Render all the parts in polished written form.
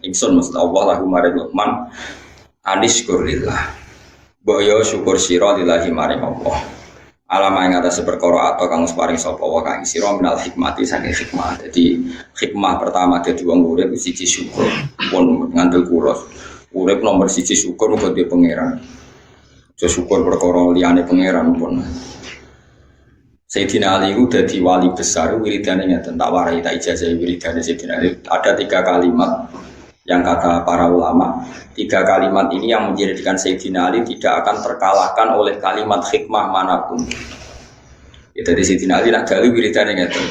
ingsun maksud Allah lahu maring Luqman anishkurillah. Mbok yo syukur sira lillahi maring Allah. Alama yang atas perkara atau kang paring sapa wa kang sira minal hikmati saking hikmah. Jadi hikmah pertama dadi wong urip siji syukur. Pun ngandel kula. Urip nomor siji syukur uga di pangeran. Aja syukur perkara liyane pangeran pun. Sayyidina Ali itu dadi wali besar wiridane ngeten tak warai tak ijazah wiridane Sayyidina Ali. Ada 3 kalimat yang kata para ulama, 3 kalimat ini yang menjadikan Sayyidina Ali tidak akan terkalahkan oleh kalimat hikmah manapun. Ya, dari Sayyidina Ali nak gawe wiridane ngeten.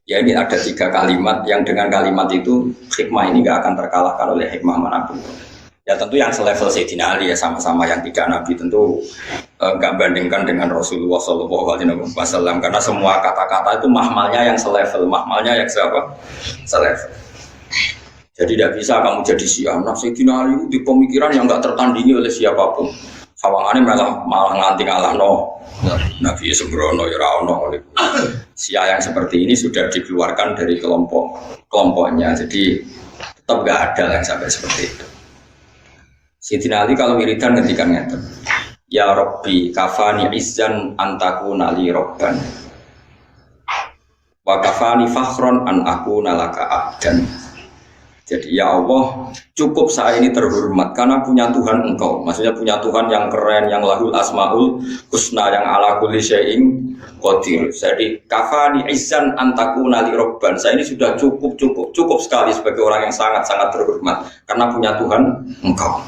Ya ini ada 3 kalimat yang dengan kalimat itu hikmah ini tidak akan terkalahkan oleh hikmah manapun. Ya tentu yang selevel Sayyidina Ali ya sama-sama yang tidak Nabi tentu enggak bandingkan dengan Rasulullah SAW karena semua kata-kata itu mahmalnya yang selevel, mahmalnya yang siapa? Selevel. Jadi tidak bisa kamu jadi Syiah. Nah, Sayyidina Ali itu di pemikiran yang enggak tertandingi oleh siapapun. Sawangannya malah nganti ngalahno Nabi sembrono ya ra ono. Syiah yang seperti ini sudah dikeluarkan dari kelompoknya. Jadi tetap enggak ada yang sampai seperti itu. Sayyidina Ali kalau wiridan ngendikan ngeten. Ya Rabbi kafani izzan antakuna li robban. Wa kafani fakhron an akuna laka abdan. Jadi ya Allah, cukup saya ini terhormat karena punya Tuhan Engkau. Maksudnya punya Tuhan yang keren, yang lahul asmaul husna, yang ala kulli syai'in qadir. Jadi kafani izzan antakuna li robban. Saya ini sudah cukup sekali sebagai orang yang sangat-sangat terhormat karena punya Tuhan Engkau.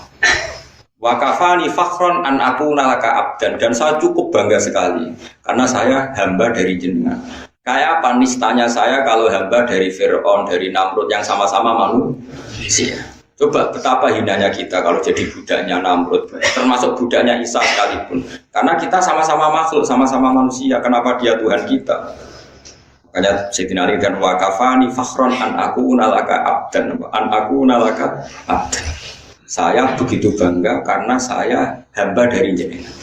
Wa kafani fakhron an akuna laka abdan, dan saya cukup bangga sekali karena saya hamba dari jenengan. Kayak apa nistanya saya kalau hamba dari Fir'aun, dari Namrud yang sama-sama manusia. Coba betapa hinanya kita kalau jadi budaknya Namrud, termasuk budaknya Isa sekalipun. Karena kita sama-sama makhluk, sama-sama manusia. Kenapa dia Tuhan kita? Makanya Sayyidina Ali dan wa kafani fakhron an akuna laka abdan, an akuna laka abdan. Saya begitu bangga karena saya hamba dari jenengan.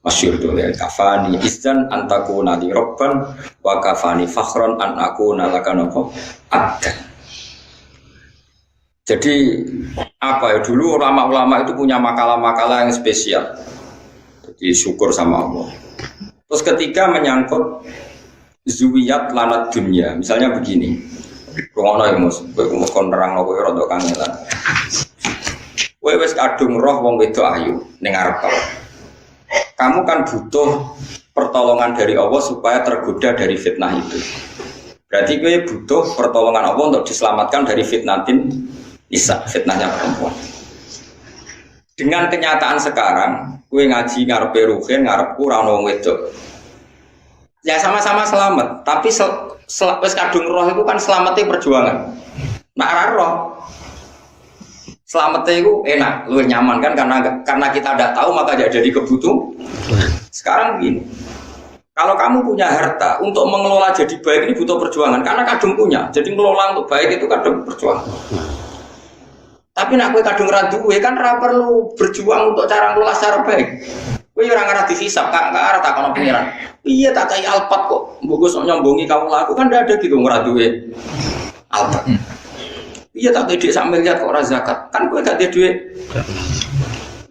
Masyhur itu ya, kafani izzan antakuna li robban wa kafani fakhron an akuna laka abdan. Jadi apa ya, dulu ulama-ulama itu punya makalah-makalah yang spesial. Jadi syukur sama Allah. Terus ketika menyangkut zuwiyat lanat dunia, misalnya begini. Rungono ya Mus, kowe kon nerangno kowe rada kangelan. Kowe wis kadung roh wong wedok ayu ning arep kau. Kamu kan butuh pertolongan dari Allah supaya tergoda dari fitnah itu. Berarti kowe butuh pertolongan Allah untuk diselamatkan dari fitnatin Isa, fitnahnya perempuan. Dengan kenyataan sekarang, kowe ngaji ngarepe ruhin, ngarepku ora ono wong wedok. Ya sama-sama selamat, tapi wis kadung roh itu kan selamatnya perjuangan. Nak ora roh selamatnya itu enak, lebih nyaman kan karena kita tidak tahu maka jadi kebutuhan. Sekarang begini, kalau kamu punya harta untuk mengelola jadi baik ini butuh perjuangan karena kadung punya, jadi mengelola untuk baik itu kadung perjuangan. Tapi nak kue kadung raduwe kan ora perlu berjuang untuk cara ngelola secara baik. Kue orang arah dihisap, nggak arah tak kono pengiran. Iya tak kayak alpat kok, bagus nyombongi kamu laku kan tidak ada gitu ngeraduwe alpat. Iya tak ada duit sambil lihat kok orang zakat kan gue gak ada duit.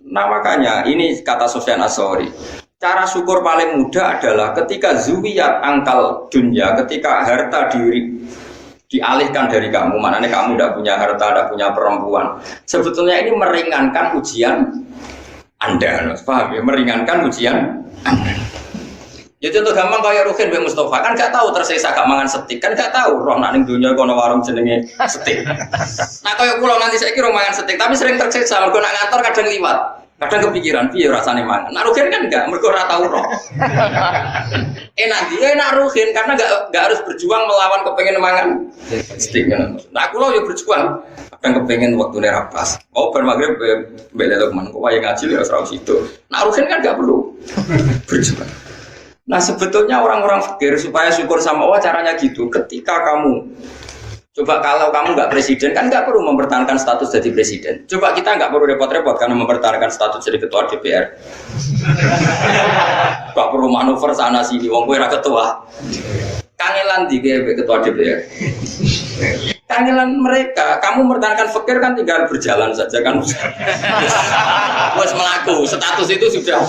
Nah makanya ini kata Sufyan Ats-Tsauri, cara syukur paling mudah adalah ketika zuwiyat angkal dunia, ketika harta dialihkan dari kamu, maknanya kamu tidak punya harta, tidak punya perempuan. Sebetulnya ini meringankan ujian Anda, paham ya? Meringankan ujian Anda. Ya contoh gampang kayak Ruhin Mbak Mustafa kan gak tahu tersisa gak mangan setik, kan gak tahu roh nak ning dunya kono warung jenenge setik. Nah kayak kula nanti saiki ro mangan setik tapi sering tersiksa mergo nak ngantor kadang liwat. Kadang kepikiran piye rasane mangan. Nak Ruhin kan enggak mergo ora tahu roh. Enak dia enak Ruhin karena enggak harus berjuang melawan kepengen mangan setik kan. Nah kula yo berjuang kadang kepengen waktune ra pas. Oh bar magrib belok men kok wae ngaji ya ora situ. Nak Ruhin kan enggak perlu berjuang. Nah sebetulnya orang-orang fikir supaya syukur sama Allah caranya gitu. Ketika kamu coba kalau kamu nggak presiden kan nggak perlu mempertahankan status jadi presiden. Coba kita nggak perlu repot-repot karena mempertahankan status jadi ketua DPR. Nggak perlu manuver sana sini. Wong kowe ra ketua. Kangelan di ketua DPR. Kangelan mereka, kamu mempertahankan fakir kan tinggal berjalan saja kan. Wes melaku, status itu sudah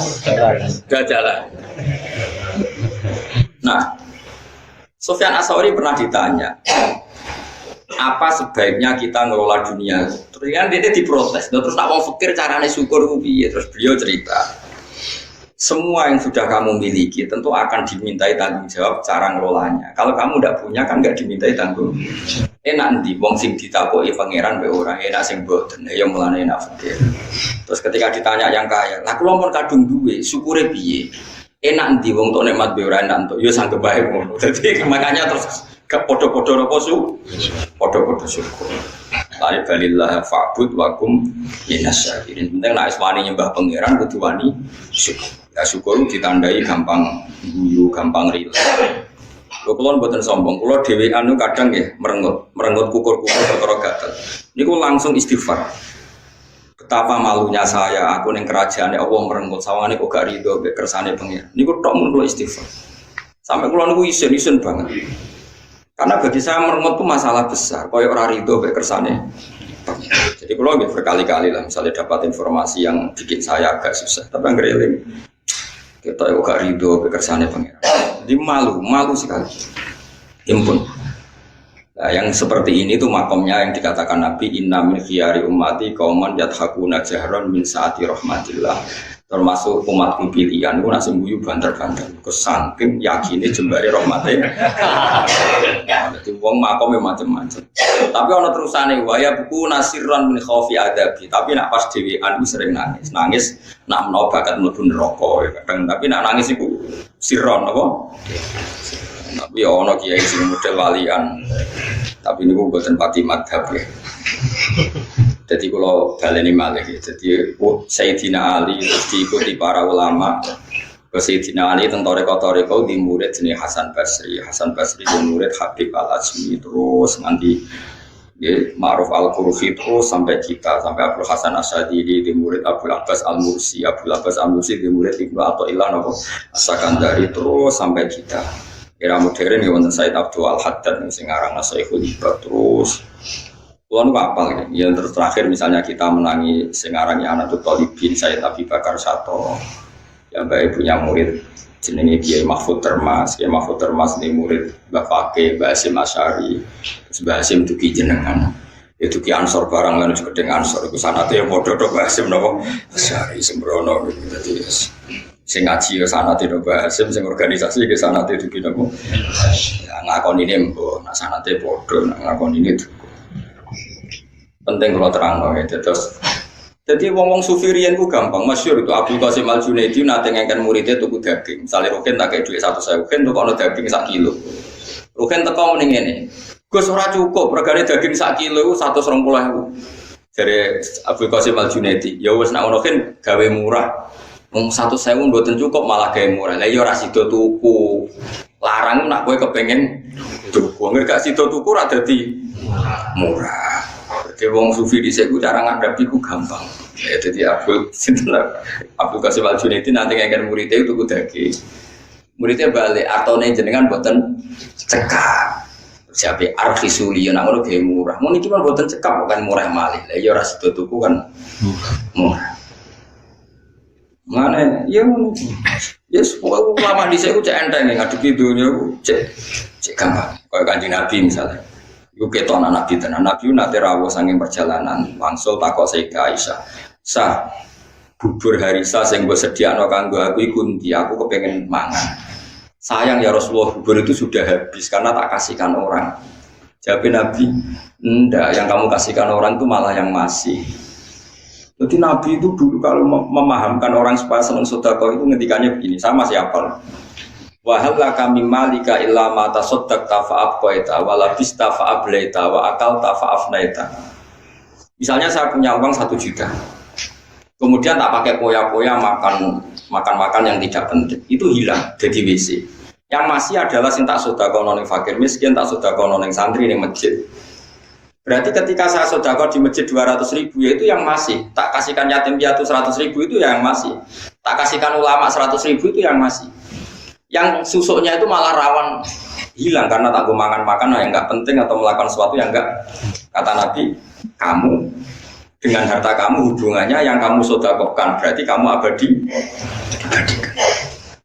jalan. Nah, Sufyan Ats-Tsauri pernah ditanya, apa sebaiknya kita ngelola dunia? Terus kan dia diprotes, terus nak mau fakir caranya syukur piye? Terus beliau cerita, semua yang sudah kamu miliki tentu akan dimintai tanggung jawab cara ngelolanya. Kalau kamu tidak punya kan nggak dimintai tanggung. Enak ndi wong sing ditakoki pangeran be ora enak sing mboten ya mulane enak fakir. Terus ketika ditanya yang kaya, "Lah kula mun kadung duwe, syukure piye?" Enak ndi wong tok nikmat be ora enak entuk ya sanggep bae ngono. Dadi makanya terus ke podo-podo apa su? Podo-podo syukur. La ilaha fa'bud wa kum minasyakirin. Penting nek wani nyembah pangeran kudu wani syukur. Ya syukur ditandai gampang guyu, gampang rila. Lho kula mboten sombong, kula dhewean niku kadang nggih merengut kukur-kukur perkara gatel. Niku langsung istighfar. Betapa malunya saya, aku ning kerajaane Allah merengut sawangane kok gak rido mek kersane pangeran. Niku tok mun kula istighfar. Sampai kula niku isin-isin banget. Karena bagi saya merengut itu masalah besar, koyo ora rido mek kersane. Jadi kula nggih berkali-kali lah misalnya dapat informasi yang bikin saya agak susah, tapi ngreling kita gak ridho kekersane pangeran. Jadi malu sekali. Impun. Nah, yang seperti ini tuh makomnya yang dikatakan Nabi inna min khiyari ummati qauman yadhakuna jahran min saati rahmatillah. Termasuk umatku pilihan itu nasi guyu banter-banter. Kesangking yakini jembari rahmatnya. Jadi wong makomnya macam-macam. Tapi ono terusane waya buku nasiran min khaufi adabi. Tapi nak pas dhewean sering nangis. Nangis nak menawa bakat mlebu neraka kadang. Tapi nak nangis iku sirron apa? Tapi ya ono kiai sing model walian. Tapi niku mboten pati madhab ya. Jadi kalau baleni malih, jadi Sayyidina Ali diikuti para ulama. Sayyidina Ali tentang toreko di murid jenis Hasan Basri. Hasan Basri di murid Habib Al-Ajmi terus nanti Ma'ruf Al-Qurfi terus sampai kita sampai Abdul Hasan Asyadili di murid Abdul Abbas Al-Mursi. Abdul Abbas Al-Mursi di murid Ibnu Athaillah As-Sakandari terus sampai kita. Era modern ya wonten Said Abdul Al-Haddad sing aran Syekhul Ibad terus. Tuhan kapal ya terus terakhir misalnya kita menangi sengarangnya Anatul Talibin Sayyid Abi Bakar Sato yang baik punya murid jenenge Kiai Mahfud Termas. Kiai Mahfud Termas ini murid Mbak Fakih, Mbak Hasim Asy'ari, Mbak Hasim dugi jenengan itu ki ansor barang lan gedeng ansor iku sanate ya padha to Mbak Hasim napa Asy'ari sembrono dadi sing ngaji ya sanate Mbak Hasim sing organisasi ke sanate dugi napa ngakoni ini mbok nak sanate padha nak ngakoni ini penting kalau terang ya, terus. Jadi wong sufi riyen ku gampang, masyhur itu Abdul Qasim Al-Junaidi nate ngengken muridnya tuku daging. Misale Rukin tak kei dhuwit 1.000, Rukin tukokno daging 1 kilo. Rukin teko muni ngene. Gus ora cukup, regane daging 1 kilo iku 120.000. Jare Abdul Qasim Al-Junaidi, ya wis nek ono Rukin gawe murah. Wong 1.000 mboten cukup malah gawe murah. Lah ya ora sida tuku. Larang nak kowe kepengin tuku. Nek gak sida tuku ora dadi murah. Jadi wong sufi di sini cara ngadap itu gampang. Ya, jadi Abdul Qasim Al-Junaidi nanti ngengken muridnya itu daging. Muridnya balik artone jenengan boten cekap. Siapa arhisuli yang ngono ge murah. Mun iki boten cekap bukan murah malih. Lah ya ora sida tuku kan murah. Mana ya yes pokoknya ulama di sini cek enteng ngadepi dunia cek gampang. Kayak Kanjeng Nabi misalnya. Iku keton Nabi tenan. Nabi nate rawuh saking perjalanan, wangsul takok Sayyidah Aisyah. Sah, bubur harisa sing mbok sediakno kanggo aku iku ndi? Aku kepengin mangan. Sayang ya Rasulullah, bubur itu sudah habis karena tak kasihkan orang. Jawab Nabi, enggak, yang kamu kasihkan orang itu malah yang masih. Jadi Nabi itu dulu kalau memahamkan orang supaya senang sedekah itu ngendikannya begini, sama siapa? Wa hal laka mim malika illa ma tasaddaqta fa abqaita wa labista fa ablaita wa akalta fa afnaita. Misalnya saya punya uang 1 juta. Kemudian tak pakai poya-poya makan yang tidak penting. Itu hilang jadi WC. Yang masih adalah sing tak sedekah nang fakir miskin, tak sedekah nang santri ning masjid. Berarti ketika saya sedekah di masjid 200.000 ya itu yang masih. Tak kasihkan yatim piatu 100.000 itu yang masih. Tak kasihkan ulama 100.000 itu yang masih. Yang susuknya itu malah rawan hilang karena tak makan yang nggak penting atau melakukan sesuatu yang enggak. Kata Nabi, kamu dengan harta kamu hubungannya yang kamu sedekahkan berarti kamu abadi.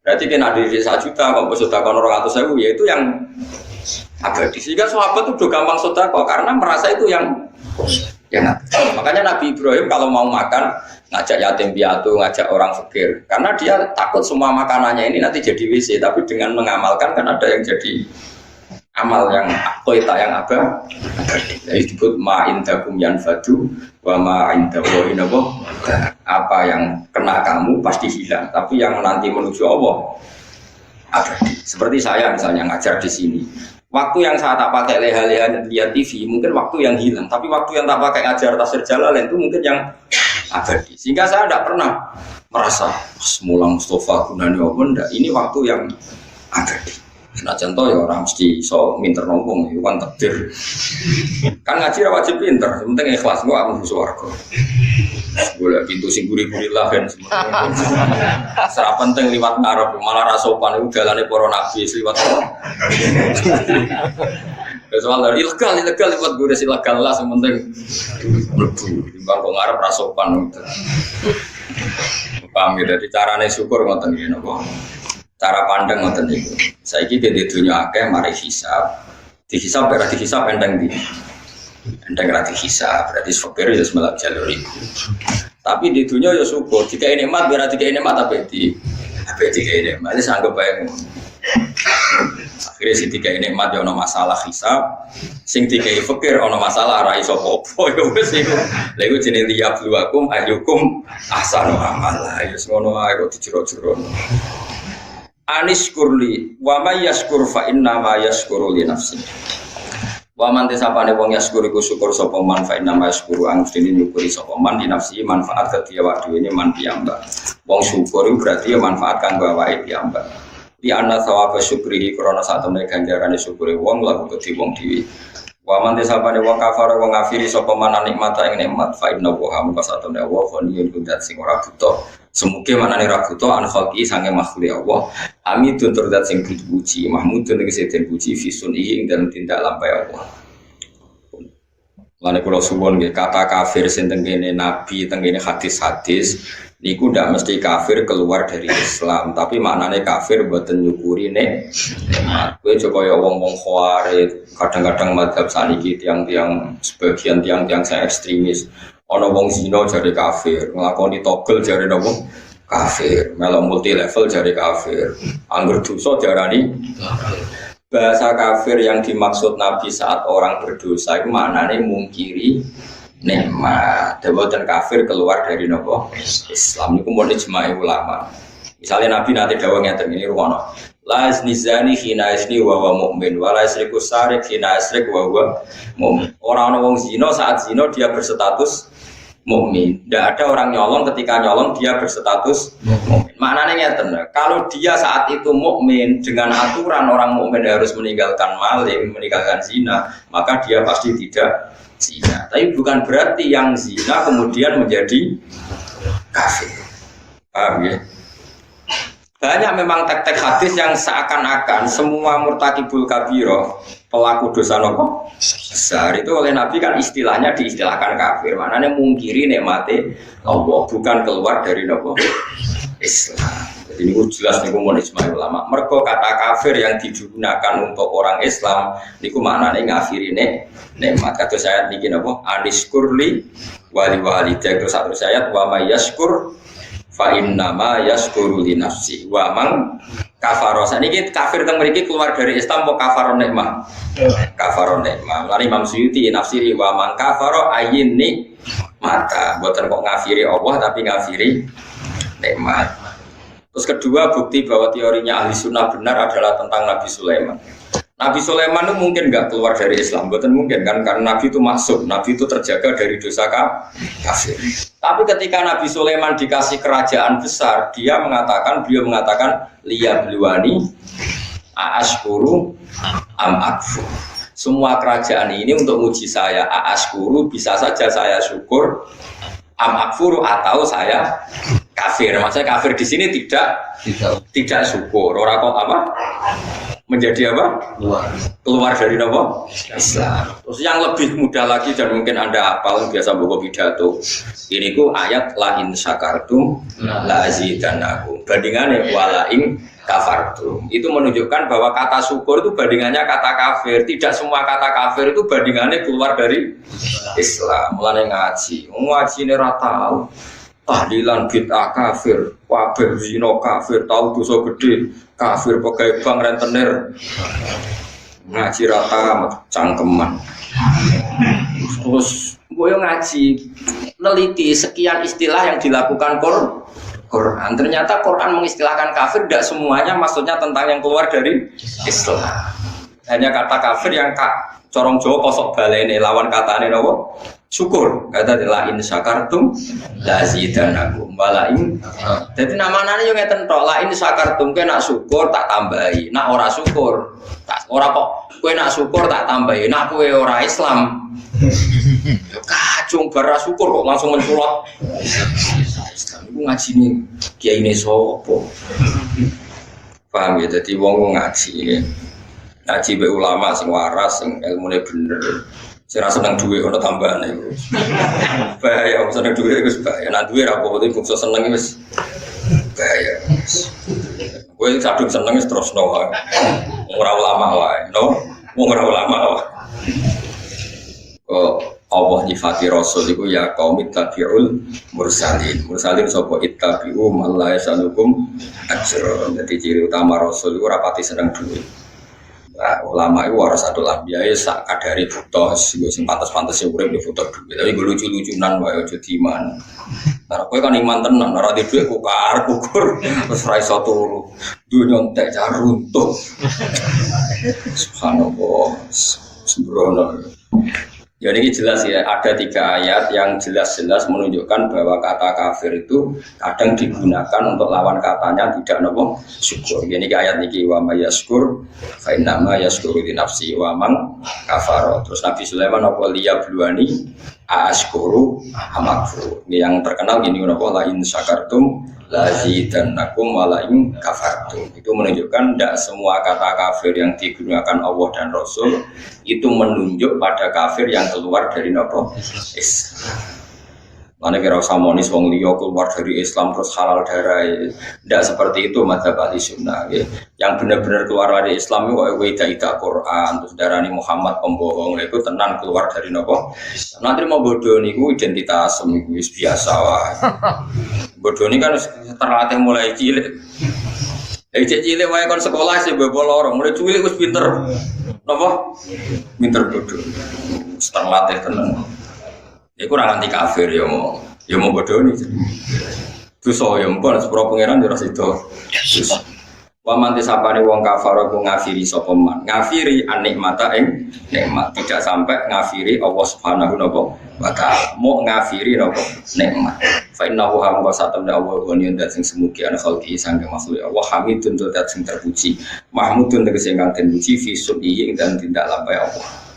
Berarti kena di 1 juta kalau sedekah 200.000 yaitu yang abadi. Sehingga sahabat itu udah gampang sedekah karena merasa itu yang makanya Nabi Ibrahim kalau mau makan ngajak yatim piatu, ngajak orang fakir karena dia takut semua makanannya ini nanti jadi WC, tapi dengan mengamalkan kan ada yang jadi amal yang toita yang abadi. Jadi disebut ma indakum yanfadu wa ma indallahi apa yang kena kamu pasti hilang, tapi yang nanti menuju Allah abadi. Seperti saya misalnya ngajar di sini. Waktu yang saya tak pakai leha-leha lihat TV, mungkin waktu yang hilang. Tapi waktu yang tak pakai ngajar tafsir Jalalain itu mungkin yang abadi. Sehingga saya tidak pernah merasa semulang Mustafa gunanya apa enggak. Ini waktu yang abadi. Nah contoh ya orang mesti so minter nombong, itu kan takdir. Kan ngaji wajib pinter, penting ikhlas gua aku swarga. Boleh pintu sing guri-guri lah kan semua. Serap penting liwat ngarep malah rasopan itu jalannya para nabi liwat. Soal ilegal liwat guru ilegal lah sementing mlebu timbang kok ngarep rasopan itu. Paham ya, jadi carane syukur ngoten nggih napa. Cara pandang ngoten niku. Saiki di dunya akeh mari hisab. Dihisab berarti hisab endang di. Endang berarti hisab, berarti fakir ya semelak jalur iku. Tapi di dunia ya syukur. Jika ini nikmat berarti ini nikmat apa di ini nikmat. Ini sanggup bae. Akhirnya si tiga ini nikmat ya ono masalah hisab. Sing tiga fakir ono masalah ra iso apa ya wis iku. Lha iku jenenge liyabluwakum ayyukum ahsanu amala. Ya ngono ae kok dijero-jero. Anis kurli wa may yashkur fa inna ma yashkuru li nafsi. Wa man tisapane wong yashkur iku syukur sapa man fa inna ma yashkuru ang dene nyukuri sapa man di nafsi manfaat dadi awak dhewe man piyambak. Wong syukur iku berarti manfaat kanggo awake piyambak. Di anna sawaba syukrihi krana satune ganjarane syukure wong laku kedhi wong dhewe. Wa man tisapane wong kafir wong ngafiri sapa man nikmata ing nikmat fa inna wa ham kasatune wa khaniyun kudat sing ora buta. Semoga manane ra buta an khalqi sange makhluk Allah. Hamidun turdat sing dipuji, mahmudun tegese den puji fisun ing dalem tindak lampahe Allah. Lan kula suwun nggih kata kafir sing teng kene nabi, teng kene hadis-hadis niku ndak mesti kafir keluar dari Islam, tapi maknane kafir mboten nyukuri nikmat. Kowe aja kaya wong-wong khawarij, kadang-kadang mazhab saniki tiyang-tiyang sebagian tiyang-tiyang sing ekstremis. Ana wong zina jare kafir, nglakoni togel jare napa kafir, melok multi level jare kafir. Angger dosa diarani kafir. Bahasa kafir yang dimaksud Nabi saat orang berdosa itu maknane mungkiri nikmat. Deboten kafir keluar dari napa Islam niku mun ijma' ulama. Misalnya Nabi nanti dawuh ngeten ini rumono. La iznizani khina isni wa wa mu'min wa la isriku sarik khina isrik wa wa mu'min. Orang wong zina saat zina dia berstatus mukmin. Tidak ada orang nyolong ketika nyolong dia berstatus mukmin. Maknanya ngeten, kalau dia saat itu mukmin dengan aturan orang mukmin harus meninggalkan maling, meninggalkan zina, maka dia pasti tidak zina. Tapi bukan berarti yang zina kemudian menjadi kafir. Paham ya? Banyak memang tek-tek hadis yang seakan-akan semua murtakibul kabiro, pelaku dosa nopo besar itu oleh Nabi kan istilahnya diistilahkan kafir. Maknanya mungkiri nikmate Allah, bukan keluar dari nopo Islam. Jadi ini jelas niku mun ijma' ulama. Mergo kata kafir yang digunakan untuk orang Islam niku maknane ngafiri nikmat. Kata saya niki napa? Aniskurli wali walidayya. Terus satu ayat wa may yashkur fa inna ma yashkuru li nafsi wa man kafara. Saniki kafir teng mriki keluar dari Islam kok kafaron nikmah. Kafaron nikmah. Lan Imam Suyuti nafsiri wa man kafara ayini mata. Mboten kok ngafiri Allah tapi ngafiri nikmat. Terus kedua bukti bahwa teorinya ahli sunnah benar adalah tentang Nabi Sulaiman. Nabi Sulaiman itu mungkin nggak keluar dari Islam, bukan mungkin kan, karena Nabi itu masuk, Nabi itu terjaga dari dosa kafir. Tapi ketika Nabi Sulaiman dikasih kerajaan besar, beliau mengatakan liyabluwani a'ashkuru am akfur. Semua kerajaan ini untuk uji saya, a'ashkuru bisa saja saya syukur, am akfuru atau saya kafir. Maksudnya kafir di sini tidak syukur. Orang kok apa? menjadi apa? Keluar dari apa? Islam. Terus yang lebih mudah lagi dan mungkin Anda hafal biasa buku pidato. Ini ku ayat la in syakartum la azidannakum. Bandingannya wala in kafartum. Itu menunjukkan bahwa kata syukur itu bandingannya kata kafir. Tidak semua kata kafir itu bandingannya keluar dari Islam. Mulane ngaji. Ngaji ini ora tahu. Tahlilan bid'ah kafir, wabah zina kafir, tahu dosa gede kafir, pegawai bank rentenir ngaji rata cangkeman. Terus gue ngaji neliti sekian istilah yang dilakukan Quran. Ternyata Quran mengistilahkan kafir tidak semuanya maksudnya tentang yang keluar dari Islam. Hanya kata kafir yang corong Jawa kosok balene lawan katane nopo? Syukur. Kata la in syakartum la azidannakum wala in. Dadi namane yo ngeten tok, la in syakartum kowe nak syukur tak tambahi, nak ora syukur tak ora kok kowe nak syukur tak tambahi, nak kowe ora Islam. Kacung bara syukur kok langsung menculot. Islam iku ngajine kiyaine sapa? Paham ya, dadi wong ngaji ya. Ngaji be ulama sing waras, sing ilmune bener. Saya rasa seneng duit ono tambahan itu. Bahaya, seneng duit itu bahaya. Nah duit apa itu bungsu seneng itu bahaya. Gue sadung seneng itu terus no. Orang ulama lah, no. Orang ulama lah. Oh Allah nyifati Rasul itu ya kaum ittabi'ul mursalin. Mursalin sapa ittabi'u man la yasalukum ajra. Jadi ciri utama Rasul itu rapati seneng duit. Nah, ulama itu harus satu lambiah ya sak kadari butuh sing pantes-pantes urip di butuh duit. Tapi gue lucu-lucunan wae aja diiman. Nah, kowe kan iman tenan, ora di duit kukur terus ra iso turu. Dunya entek jar runtuh. Subhanallah. Sembrono. Ya ini jelas ya, ada 3 ayat yang jelas-jelas menunjukkan bahwa kata kafir itu kadang digunakan untuk lawan katanya tidak nopo syukur. Ini ayat niki wa may yaskur fa inna ma yaskuru li nafsi wa man kafara. Terus Nabi Sulaiman apa liya bluani askuru amakfur. Ini yang terkenal gini nopo la in syakartum la azidannakum wa la in kafartum. Itu menunjukkan tidak semua kata kafir yang digunakan Allah dan Rasul itu menunjuk pada kafir yang keluar dari nopo Islam. Mana kira samonis wong liya keluar dari Islam terus halal darah. Tidak seperti itu madzhab ahli sunnah. Ya. Yang benar-benar keluar dari Islam itu weda Quran terus darani Muhammad pembohong itu tenan keluar dari nopo. Nanti mau bodoh niku identitas niku biasa wae. Bodoh ini kan terlatih mulai cilik. Cilik wae kon sekolah sih bebol lorong mulai cilik wis pinter. Napa? Pinter bodoh. Terlatih tenan. Iku ora nganti kafir ya mau bodoh nih. Dosa ya mpun sepuro pangeran yo ora sida. Wa man tisapane wong kafir ku ngafiri sapa man. Ngafiri anikmata ing nikmat, tidak sampai ngafiri Allah Subhanahu wa taala. Mau ngafiri napa nikmat. Fa innahu hamwa satamna Allah ghaniyun dat sing semugi ana khalqi sange makhluk Allah hamidun dat sing terpuji. Mahmudun tegese ingkang den puji fi sunni dan tindak lampahe Allah.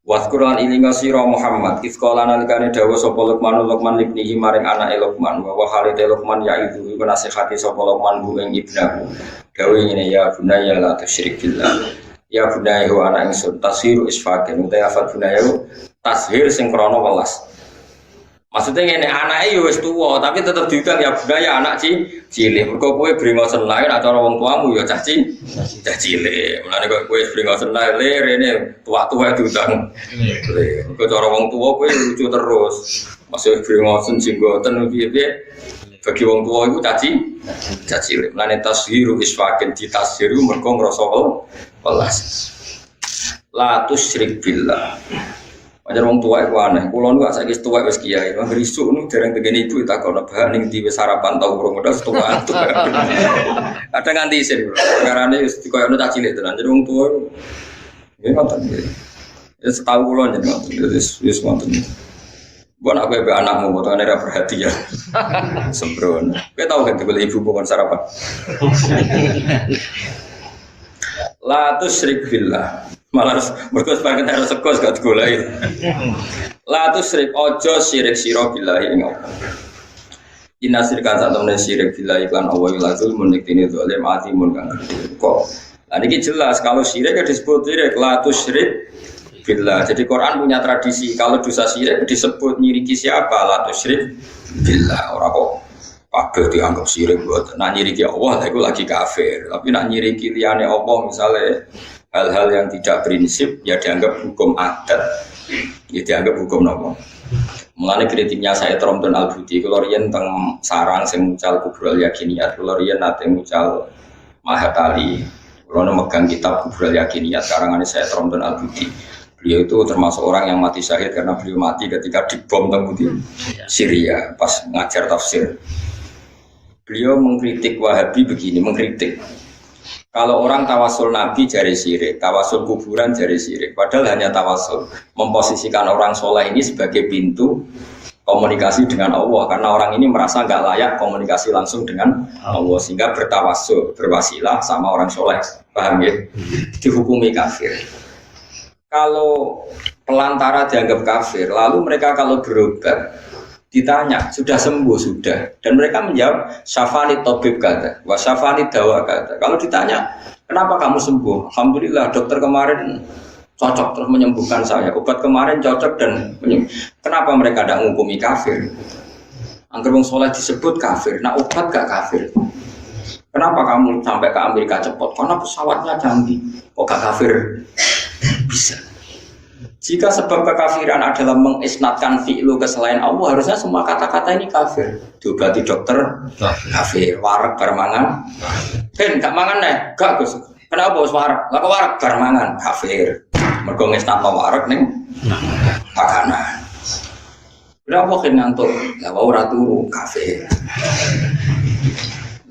Waskuran ilinga sira Muhammad ifqala nalikane dawuh sapa Luqman ibnihi maring anake Luqman wa halite Luqman yaitu iku nasihati sapa Luqman ing ibnahu dawuh ngene ya bunaya la tusyrik billah ya bunaya wa ana ingsun tashiru isfaqin uta afat bunaya tashir sing krana welas. Maksudnya ngene anake ya wis tuwa tapi tetep diundang ya budaya anak cilik. Mergo kowe brengosen lae nek cara wong tuamu ya cah cilik. Mulane kok kowe brengosen lae rene tua-tua diundang. Mergo cara wong tuwa kowe lucu terus. Masih brengosen jenggoten piye-piye bagi wong tuwa iku cah cilik. Mulane tashiru isfakin ditashiru mergo ngrasa welas. La tusyrik billah. Wajar wong tua iku aneh. Kulo nu saiki tuwa wis kiai, wong risuk nu dereng tegene ibu takono bahan ning di wis sarapan tau urung udah tuwa. Kadang nganti isin. Perkarane wis dikoyono cah cilik tenan. Jadi wong tua nggih ngoten. Ya setahu kulo jeneng wis ngoten. Bukan aku ibu anakmu, bukan ada perhatian. Sembrono. Kowe tau gak dibeli ibu bukan sarapan? La tusyrik billah. Malah mergo sebagian harus sekos gak digoleki. La tusyrik ojo syirik sira billahi ing Allah. Inna syirkan satemene syirik billahi lan Allah lazul munik dene zalim atimun kang gedhe. Kok Nah ini jelas kalau syirik disebut syirik la tusyrik billah. Jadi Quran punya tradisi kalau dosa syirik disebut nyiriki siapa la tusyrik billah. Ora kok kabeh dianggap syirik buat. Nak nyiriki Allah itu lagi kafir. Tapi nak nyiriki liyane Allah misalnya hal-hal yang tidak prinsip ya dianggap hukum adat. Ya dianggap hukum nopo. Mulane kritiknya saya Romdon Al-Budi kalau riyen teng sarang sing mucal kubrul yakiniyat, kalau riyen nate mucal Mahatali, kalau megang kitab kubrul yakiniyat karangan saya Romdon Al-Budi. Beliau itu termasuk orang yang mati syahid karena beliau mati ketika dibom teng Syria pas ngajar tafsir. Beliau mengkritik Wahabi begini, mengkritik kalau orang tawasul Nabi jari syirik, tawasul kuburan jari syirik. Padahal hanya tawasul memposisikan orang soleh ini sebagai pintu komunikasi dengan Allah. Karena orang ini merasa nggak layak komunikasi langsung dengan Allah, sehingga bertawasul, berwasilah sama orang soleh. Paham ya? Dihukumi kafir. Kalau pelantara dianggap kafir, lalu mereka kalau berobat ditanya, sudah sembuh sudah, dan mereka menjawab syafani tabib kata, wa syafani dawa kata. Kalau ditanya, kenapa kamu sembuh? Alhamdulillah, dokter kemarin cocok terus menyembuhkan saya. Obat kemarin cocok dan menyembuh. Kenapa mereka tidak menghukumi kafir? Angger wong soleh disebut kafir, nah obat gak kafir. Kenapa kamu sampai ke Amerika cepat? Karena pesawatnya canggih. Kok gak kafir? Bisa. Jika sebab kekafiran adalah mengisnatkan fi'lu ke selain Allah, harusnya semua kata-kata ini kafir. Diobati dokter, kafir. Warak barmangan, gak mangan nih, gak Gus. Kenapa bos warak? Lah warak barmangan, kafir. Mergo ngisnatno warak ning makanan. Berapa kan ngantuk? Lah ora turu, kafir.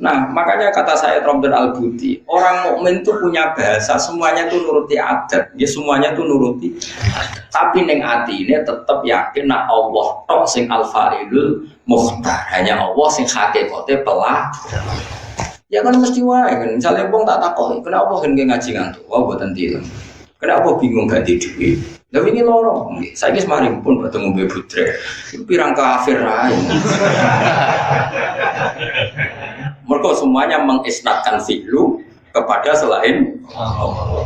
Nah, makanya kata saya Romdon Al-Budi, orang mukmin itu punya bahasa, semuanya itu nuruti adat, ya semuanya itu nuruti adat. Tapi neng hati ini tetap yakin nak Allah tok sing al-fa'ilul mukhtar, hanya Allah sing hakikate pelah. Ya kan mesti wae kan, misalnya wong tak takoki, kenapa kan ngaji ngantuk? Wah mboten tilem. Kenapa bingung gak di duit? Lah wingi loro, saiki semaring pun ketemu Mbak Budre. Pirang kafir ae. Mereka semuanya mengisnatkan fi'lu kepada selain Allah.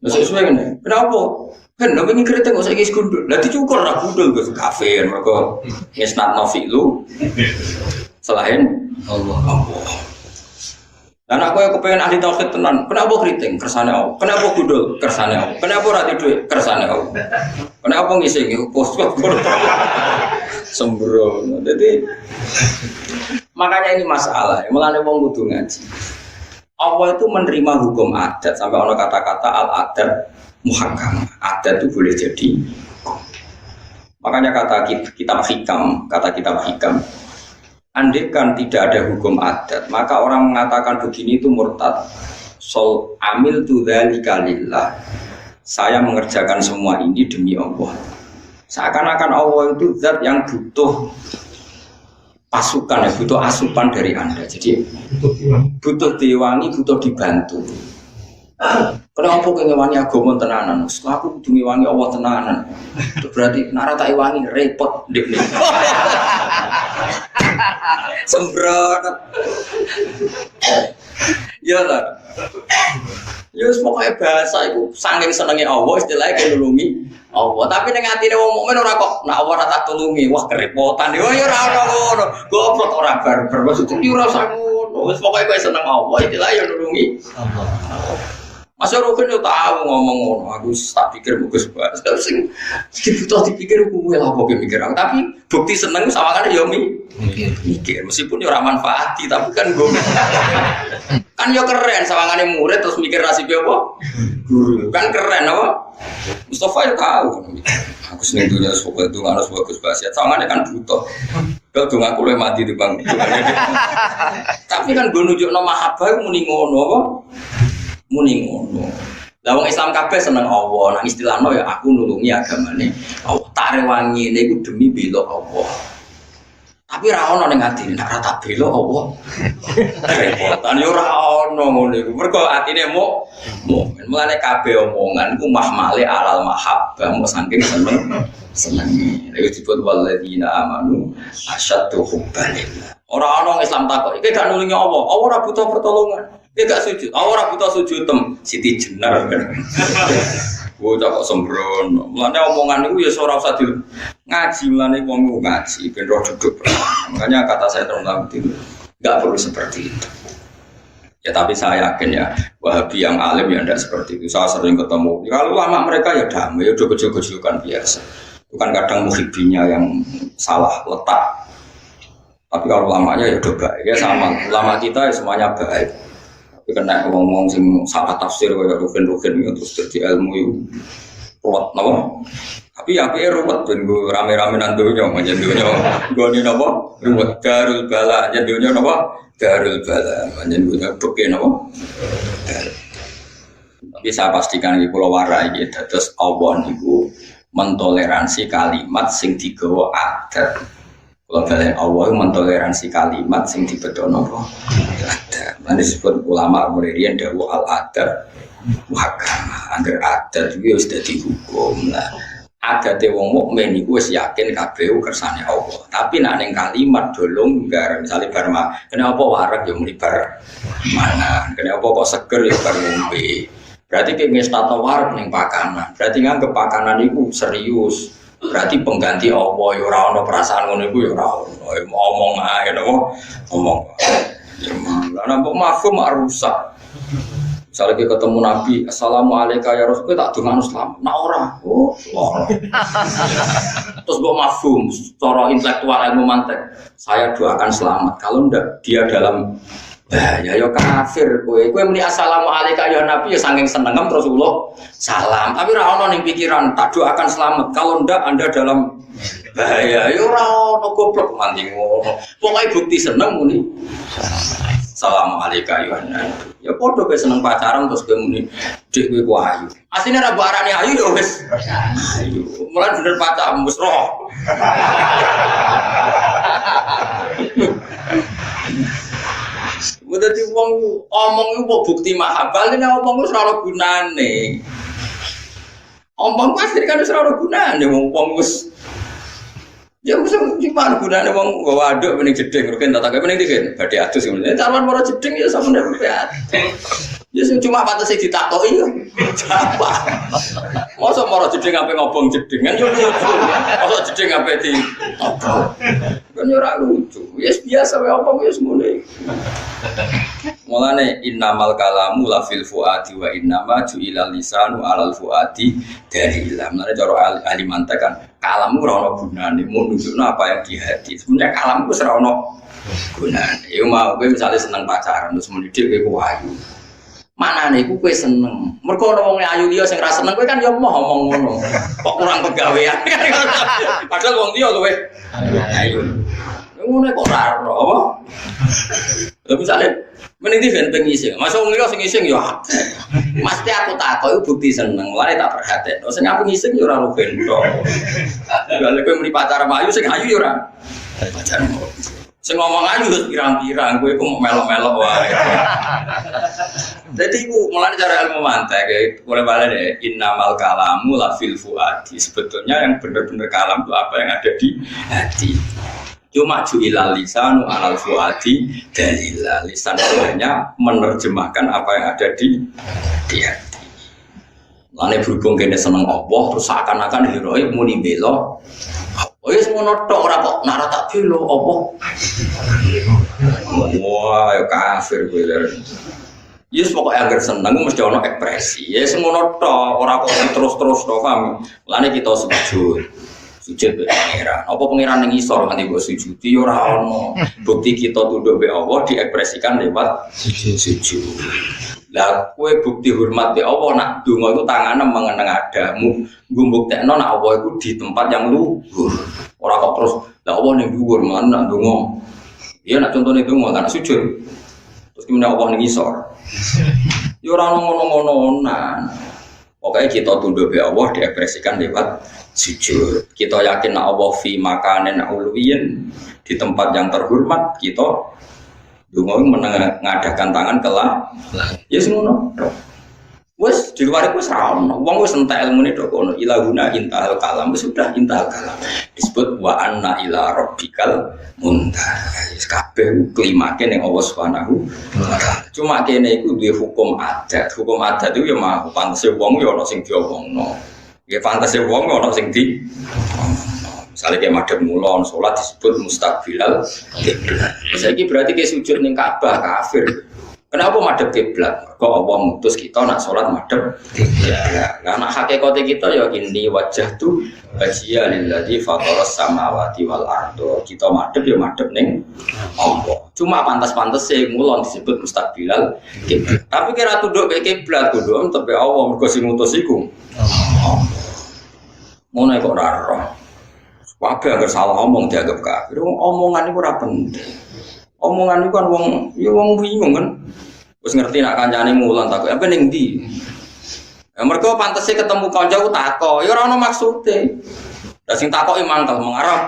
Sesuai kan? Kenapa? Kan nabi ini kritik nggak usah ikut gundul. Lah dicukur lah gundul gue kafir. Mereka isnatno fi'lu selain Allah. Dan aku yang kepengen ahli tauhid tenan. Kenapa kritik? Kersane Allah. Kenapa gundul? Kersane Allah. Kenapa rati duit? Kersane Allah. Kenapa ngisi kos-kos sembrono. Jadi makanya ini masalah, mulane wong kudu ngaji. Allah itu menerima hukum adat sampai ono kata-kata al-adat muhakkam. Adat itu boleh jadi. Makanya kata kitab hikam, andaikan tidak ada hukum adat, maka orang mengatakan begini itu murtad. Sol amil tu dzalika lillah. Saya mengerjakan semua ini demi Allah. Seakan-akan Allah itu zat yang butuh pasukan, ya, butuh asupan dari Anda. Jadi butuh diwangi, butuh dibantu. Kenapa aku ngewangi agama tenanan? Setelah aku butuh ngewangi Allah tenanan. Itu berarti nara tak wangi repot dek. Sembrot. Ya lah. Ya pokoknya bahasa itu saking senengnya Allah istilahnya kayak nulungi Allah. Tapi ning atine wong mukmin ora kok nek Allah ora tak tulungi, wah kerepotan. Yo ya ora ngono. Goblok ora barbar maksud iki ora usah ngono. Wis pokoke kowe seneng Allah istilahnya nulungi Allah. Masa Rukin yo tahu ngomong ngono. Aku tak pikir bagus banget. Sing butuh dipikir kuwi lah kok mikir. Tapi bukti seneng sawangane yo mikir. Meskipun yo ora manfaati tapi kan gue kan yo keren sawangane murid terus mikir nasib apa? Guru. Kan keren apa? Mustafa yo tahu. Aku seneng dunia sok itu harus bagus banget. Sawangane kan butuh. Kalau dong aku le mati di bang. Tapi kan gue nunjukno mahabbah muni ngono apa? Muni ngono. Lah wong Islam kabeh seneng Allah. Nah istilahno ya aku nulungi agamane Allah. Tak rewangi niku demi bela Allah. Tapi ra ono ning atine nek ra tak bela Allah. Repotan yo ora ono ngono iku. Mergo atine mukmin. Mulane kabeh omongan iku mahmale alal mahabbah mau saking senengi. Lha disebut walladzina amanu asyaddu hubban lillah. Ora ono Islam takok iki gak nulungi Allah. Allah ora butuh pertolongan. Dia gak sujud. Orang butuh sujud Siti Jenar kan. Bocah kok sembrono. Mulane omongan itu ya ora usah ngaji, mulane wong ngaji ben roh duduk. Makanya kata saya terutama itu enggak perlu seperti itu. Ya tapi saya yakin ya Wahabi yang alim ya tidak seperti itu. Saya sering ketemu. Kalau ulama mereka ya damai, ya udah kecil-kecilan biasa. Itu kan kadang muhibinya yang salah letak. Tapi kalau ulamanya ya udah baik. Ya sama. Ulama kita ya semuanya baik. Tapi kena ngomong sing salah tafsir kayak rugen-rugen terus jadi ilmu itu ruwet napa? Tapi ya ruwet ben go rame-rame nang donya, menjen donya gone napa? Ruwet darul bala, yen donya napa? Darul bala, menjen donya doke napa? Tapi saya pastikan iki kula warai iki dados Allah niku mentoleransi kalimat sing digawa adat. Kalau kalian Allah mentoleransi kalimat sing dibedono apa? Adat. Nanti disebut ulama kemudian dawu al adat wahkama. Angger adat itu sudah dihukum. Nah, adate wong mukmin iku wis yakin kabeh kersane Allah. Tapi nek ning kalimat dolong gar misale bar kenapa wareg ya muni bar mana? Kenapa kok seger ya bar ngombe? Berarti ki wis tata wareg ning pakanan. Berarti nganggep pakanan iku serius. Berarti pengganti Allah ya ora ono perasaan ngono iku ya ora ono. Ngomong ae lho, ngomong. Ya malah nampak mafhum rusak. Misalnya kita ketemu Nabi, Assalamualaikum ya Rasul, tak dengan Islam. Nah orang, terus gue mafhum, secara intelektual ilmu mantek. Saya doakan selamat. Kalau enggak, dia dalam bahaya, ya kafir. Gue muni Assalamualaikum ya Nabi, ya saking senengem terus Allah salam. Tapi rano ning pikiran, tak doakan selamat. Kalau enggak, Anda dalam bahaya. Ya rano goblok mandi ngono. Pokoknya bukti seneng muni. Assalamualaikum ya Nabi. Ya podo kowe seneng pacaran terus kowe muni dik kowe ayu. Asline ra mbok arani ayu ya wis. Ayu. Mulane bener pacaran wis roh. Dadi wong omong iku bukti mahabbah nek omong wis ora ono gunane. Omong pasti kan wis ora ono gunane wong wis. Ya mesti gimana gunanya wong gawa aduk mending jeding, rugen tak kaya mending diken badhe adus ngene. Taruhan para jeding ya sama nek ya sing cuma patese ditakoki ya. Apa? Mosok para jeding ape ngobong jeding kan yo lucu. Mosok jeding ape di kan yo ora lucu. Ya biasa wae apa wis ngene. Mulane innamal kalamu la fil fuadi wa innama ju'ilal lisanu 'alal fuadi dari ilam. Mulane cara ahli mantek kan kalammu ora ono gunane, mau nunjukno apa yang di hati. Sebenarnya kalamku ora ono gunane. Ya mau kowe misale seneng pacaran terus muni dik kowe ayu. Manane iku kowe seneng. Mergo ana wong ayu liya sing ra seneng kowe kan ya moh ngomong ngono. Kok kurang pegawean. Padahal wong liya kowe ayu. Ngono kok ora apa? Lha misale mending diven pengising. Masuk wong liya sing ngising ya mesti aku takok iku bukti seneng. Mulane tak perhatekno. Sing aku ngising ya ora rugen tok. Lha kowe muni pacaran ayu sing ayu ya ora pacaran. Sing ngomong ayu wis pirang-pirang kowe iku melok-melok wae. Dadi iku mulane cara ilmu mantek boleh balik deh innamal kalamu la fil fuadi. Sebetulnya yang benar-benar kalam itu apa yang ada di hati. Cuma ju'ilal lisanu 'alal fuadi dalillah. Lisan hanya menerjemahkan apa yang ada di hati. Lane berhubung kene seneng Allah terus seakan-akan hiroi muni bela. Oh ya semono tok ora kok nara tak bela apa. Wah, ya kafir kowe lho. Yes pokoke agar seneng mesti ono ekspresi. Ya semono tok ora kok terus-terus tok paham. Lane kita sujud be pangeran. Apa pangeran ning isor nganti mbok sujud ya ora ono. Bukti kita tunduk be Allah diekspresikan lewat sujud. Lah kowe bukti hormat be Allah nak donga iku tangane mengeneng adamu. Nggo mbuktekno nak Allah iku di tempat yang luhur. Ora kok terus lah Allah ning dhuwur man nak donga. Ya nak contone donga kan sujud. Terus kemudian Allah ning isor. Ya ora ngono-ngononan. Pokoknya kita tunduk be Allah diekspresikan lewat sujud. Kita yakin Allah fi makanin ulwiyin di tempat yang terhormat kita donga mengadakan tangan kelah. Ya semono. Wes di luar itu seram, wong wes entek ilmu ini dokono. Ilahuna intahal kalam, sudah intahal kalam. Disebut wa anna ila rabbikal muntaha. Kabeh klimaken yang Allah Subhanahu wa taala. Cuma kene iku duwe hukum adat. Hukum adat itu ya mah pantese wong ya ana sing diomongno. Ya pantese wong ana sing di misalnya kayak madhep mulon salat disebut mustaqbilal kiblat. Saiki berarti ke sujud ning Ka'bah kafir. Kenapa madhep kiblat? Kok Allah mutus kita nak sholat madhep kiblat. Nah, nak hakikate kita ya ini wajah tu wajhiya lillazi fataras samawati wal ardo. Kita madhep ya madhep ning Allah. Cuma pantas-pantas sing mulon disebut mustaqbilal kiblat. Tapi kira tunduk ke kiblat kudu tepe Allah mergo sing ngutus iku. Ngono kok ora roh. Kabeh agar salah omong dianggap kafir. Omongan iku ora penting. Omongan itu kan wong bingung kan. Terus ngerti nak kancane mulan takut apa ning ndi. Ya mergo pantese ketemu kanca ku takok, ya ora ono maksude. Lah sing takoki mangkel mengarep.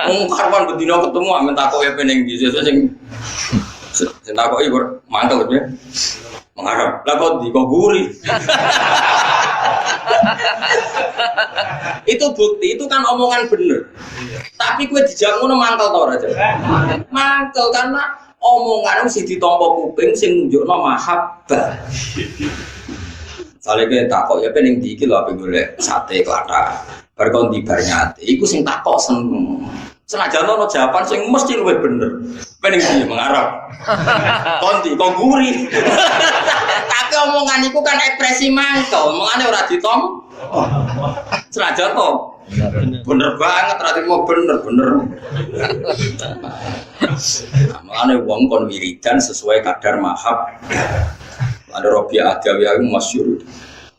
Wong karwan bedino ketemu amen takoki apa ning ndi sesuk sing takoki mangkel ya. Mengarep. Lah kok ndi kok guri. Itu bukti, itu kan omongan bener. Tapi gue dijak ngono mangkel to ora, mangkel karena omongan sing ditampa kuping sing nunjukno mahabbah. Sale ke takok ya pening ndi iki lho ape golek sate klathak. Bar kon tibar nyate, iku sing takok seneng. Senajan ono jawaban sing mesti luwih bener. Pening ndi mengarep. Konti kok guri. Tapi omongan iku kan ekspresi mangkel, mengane ora ditom. Senajan to. Bener banget berarti mau bener. Mengane wong kon wiridan sesuai kadar mahab. Ada Rabi'ah Adawiyah masyhur.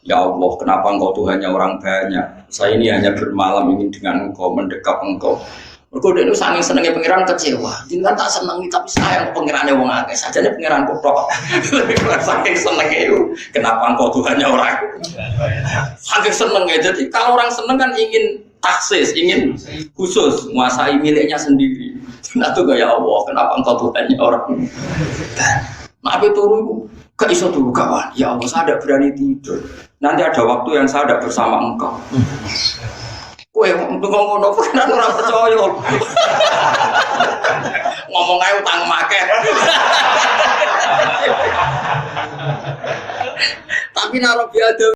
Ya Allah, kenapa engkau Tuhannya orang banyak? Saya ini hanya bermalam ingin dengan engkau, mendekap engkau. Mergo dene saking senenge pangeran kecewa. Jenengan tak senengi tapi sayang pangerane wong akeh. Sajane pangeran kutok. Saking senenge itu, kenapa engkau Tuhannya orang? Saking senenge. Jadi kalau orang seneng kan ingin taksis, ingin khusus menguasai miliknya sendiri. Nah tuh ya Allah, kenapa engkau Tuhannya orang? Nah apa turu gak iso turu kawan. Ya Allah, saya tidak berani tidur. Nanti ada waktu yang saya tidak bersama engkau. Kowe untuk ngono kan ora percaya. Ngomong ae utang make. Tapi naro biada